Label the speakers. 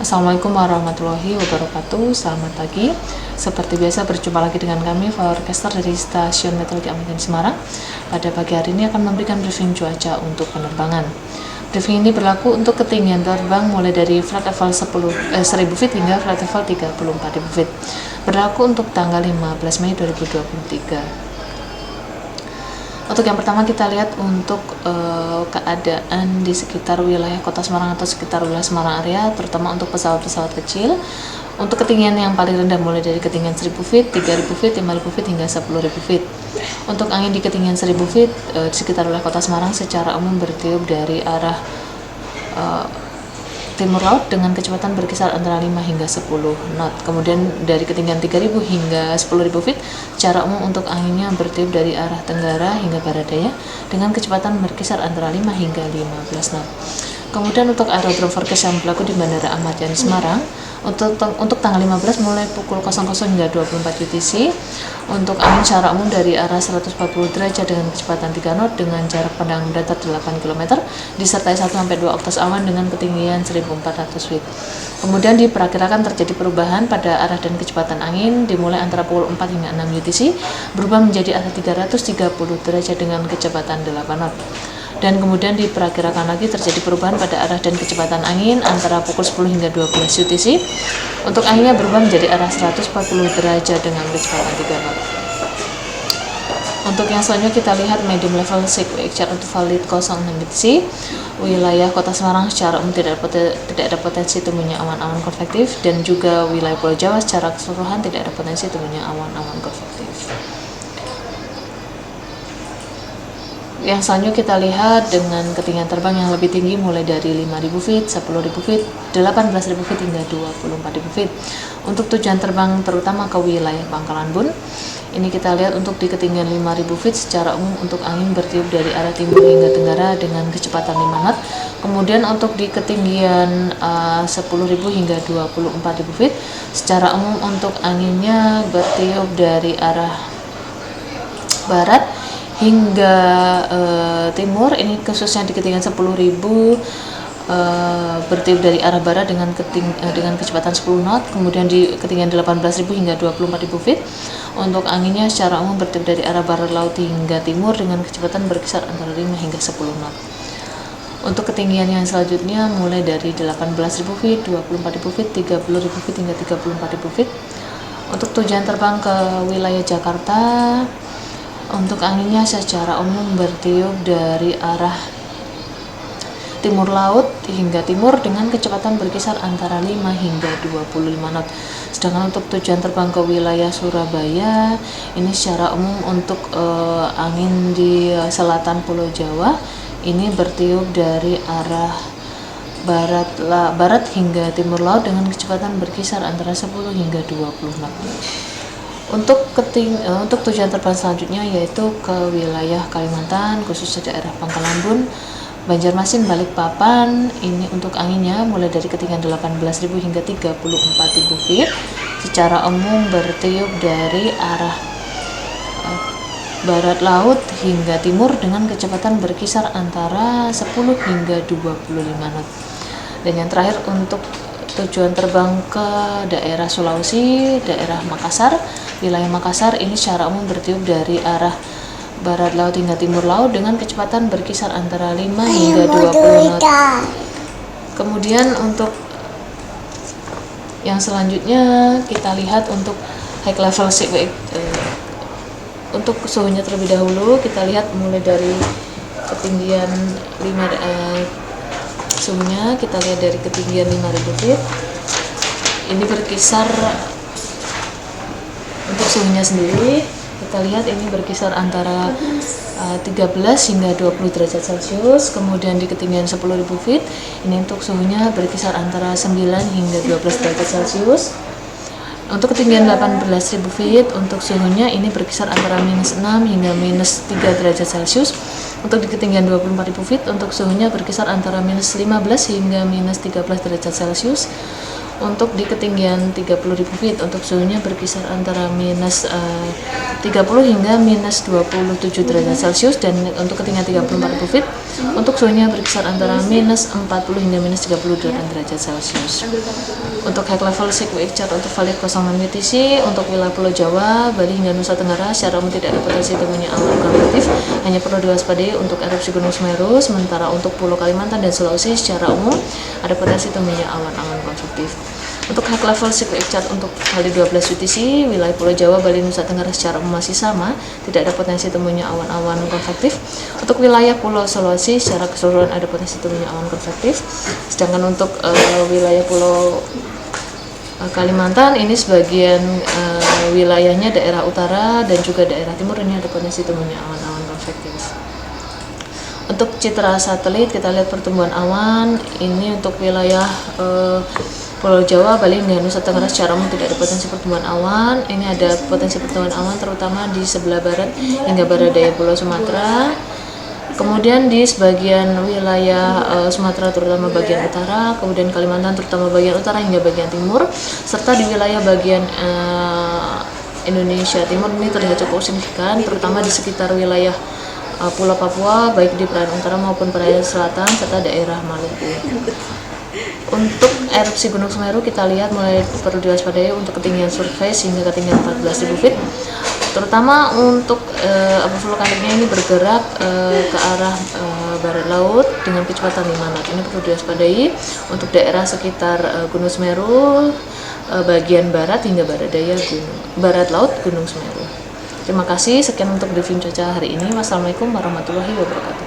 Speaker 1: Assalamualaikum warahmatullahi wabarakatuh. Selamat pagi. Seperti biasa berjumpa lagi dengan kami forecaster dari Stasiun Meteorologi Amitian Semarang. Pada pagi hari ini akan memberikan briefing cuaca untuk penerbangan. Briefing ini berlaku untuk ketinggian terbang mulai dari flight level 1000 feet hingga flight level 34.000 feet. Berlaku untuk tanggal 15 Mei 2023. Untuk yang pertama kita lihat untuk keadaan di sekitar wilayah Kota Semarang atau sekitar wilayah Semarang area, terutama untuk pesawat-pesawat kecil. Untuk ketinggian yang paling rendah mulai dari ketinggian 1000 feet, 3000 feet, 5000 feet hingga 10.000 feet. Untuk angin di ketinggian 1000 feet di sekitar wilayah Kota Semarang secara umum bertiup dari arah timur laut dengan kecepatan berkisar antara 5 hingga 10 knot. Kemudian dari ketinggian 3000 hingga 10.000 feet, secara umum untuk anginnya bertiup dari arah tenggara hingga barat daya dengan kecepatan berkisar antara 5 hingga 15 knot. Kemudian untuk aerodrome forecast yang berlaku di Bandara Ahmad Yani Semarang untuk tanggal 15 mulai pukul 00 hingga 24 UTC. Untuk angin secara umum dari arah 140 derajat dengan kecepatan 3 knot dengan jarak pandang datar 8 km disertai 1-2 oktas awan dengan ketinggian 1400 feet. Kemudian diperkirakan terjadi perubahan pada arah dan kecepatan angin dimulai antara pukul 4 hingga 6 UTC berubah menjadi arah 330 derajat dengan kecepatan 8 knot. Dan kemudian diperkirakan lagi terjadi perubahan pada arah dan kecepatan angin antara pukul 10 hingga 12 UTC. Untuk anginnya berubah menjadi arah 140 derajat dengan kecepatan 3 knot. Untuk yang selanjutnya kita lihat medium level sequence chart untuk valid 06 UTC. Wilayah Kota Semarang secara umum tidak ada potensi tumbuhnya awan-awan konvektif, dan juga wilayah Pulau Jawa secara keseluruhan tidak ada potensi tumbuhnya awan-awan konvektif. Yang selanjutnya kita lihat dengan ketinggian terbang yang lebih tinggi mulai dari 5.000 feet, 10.000 feet, 18.000 feet hingga 24.000 feet. Untuk tujuan terbang terutama ke wilayah Pangkalan Bun, ini kita lihat untuk di ketinggian 5.000 feet secara umum untuk angin bertiup dari arah timur hingga tenggara dengan kecepatan 5 knot. Kemudian untuk di ketinggian 10.000 hingga 24.000 feet secara umum untuk anginnya bertiup dari arah barat hingga timur. Ini khususnya di ketinggian 10.000 bertiup dari arah barat dengan kecepatan 10 knot. Kemudian di ketinggian 18.000 hingga 24.000 feet untuk anginnya secara umum bertiup dari arah barat laut hingga timur dengan kecepatan berkisar antara 5 hingga 10 knot. Untuk ketinggian yang selanjutnya mulai dari 18.000 feet, 24.000 feet, 30.000 feet hingga 34.000 feet. Untuk tujuan terbang ke wilayah Jakarta, untuk anginnya secara umum bertiup dari arah timur laut hingga timur dengan kecepatan berkisar antara 5 hingga 25 knot. Sedangkan untuk tujuan terbang ke wilayah Surabaya, ini secara umum untuk angin di selatan Pulau Jawa ini bertiup dari arah barat hingga timur laut dengan kecepatan berkisar antara 10 hingga 20 knot. Untuk tujuan terbang selanjutnya yaitu ke wilayah Kalimantan, khususnya daerah Pangkalan Bun, Banjarmasin, Balikpapan. Ini untuk anginnya mulai dari ketinggian 18.000 hingga 34.000 feet. Secara umum bertiup dari arah barat laut hingga timur dengan kecepatan berkisar antara 10 hingga 25 knot. Dan yang terakhir untuk tujuan terbang ke daerah Sulawesi, daerah Makassar, wilayah Makassar ini secara umum bertiup dari arah barat laut hingga timur laut dengan kecepatan berkisar antara 5 hingga 20 knot. Kemudian untuk yang selanjutnya kita lihat untuk high level sequence. Untuk suhunya terlebih dahulu kita lihat mulai dari ketinggian suhunya kita lihat dari ketinggian 5.000 feet ini berkisar. Untuk suhunya sendiri kita lihat ini berkisar antara 13 hingga 20 derajat Celcius. Kemudian di ketinggian 10.000 feet ini untuk suhunya berkisar antara 9 hingga 12 derajat Celcius. Untuk ketinggian 18.000 feet untuk suhunya ini berkisar antara -6 hingga -3 derajat Celcius. Untuk di ketinggian 24.000 feet untuk suhunya berkisar antara -15 hingga -13 derajat Celcius. Untuk di ketinggian 30.000 feet untuk suhunya berkisar antara -30 hingga -27 derajat Celcius. Dan untuk ketinggian 34.000 feet Untuk suhunya berkisar antara minus 40 hingga minus 38 derajat Celcius. Untuk high level seismic chart untuk valid 06 UTC untuk wilayah Pulau Jawa, Bali hingga Nusa Tenggara secara umum tidak ada potensi temunya awan konvektif, hanya perlu diwaspadai untuk erupsi Gunung Semeru. Sementara untuk Pulau Kalimantan dan Sulawesi secara umum ada potensi temunya awan-awan konvektif. Untuk high level seismic chart untuk kali 12 UTC, wilayah Pulau Jawa, Bali, Nusa Tenggara secara umum masih sama, tidak ada potensi temunya awan-awan konvektif. Untuk wilayah Pulau Sulawesi secara keseluruhan ada potensi temunya awan konvektif. Sedangkan untuk wilayah Pulau Kalimantan ini sebagian wilayahnya daerah utara dan juga daerah timur ini ada potensi temunya awan-awan konvektif. Untuk citra satelit kita lihat pertumbuhan awan ini untuk wilayah Pulau Jawa, Bali, hingga Nusa Tenggara secara umum tidak ada potensi pertumbuhan awan. Ini ada potensi pertumbuhan awan terutama di sebelah barat hingga barat daya Pulau Sumatera. Kemudian di sebagian wilayah Sumatera terutama bagian utara, kemudian Kalimantan terutama bagian utara hingga bagian timur, serta di wilayah bagian Indonesia Timur ini terlihat cukup signifikan, terutama di sekitar wilayah Pulau Papua, baik di perairan utara maupun perairan selatan, serta daerah Maluku. Untuk erupsi Gunung Semeru kita lihat mulai perlu diwaspadai untuk ketinggian surface hingga ketinggian 14.000 feet. Terutama untuk abu vulkaniknya ini bergerak ke arah barat laut dengan kecepatan 5 knot. Ini perlu diwaspadai untuk daerah sekitar Gunung Semeru, bagian barat hingga barat laut Gunung Semeru. Terima kasih, sekian untuk briefing cuaca hari ini. Wassalamualaikum warahmatullahi wabarakatuh.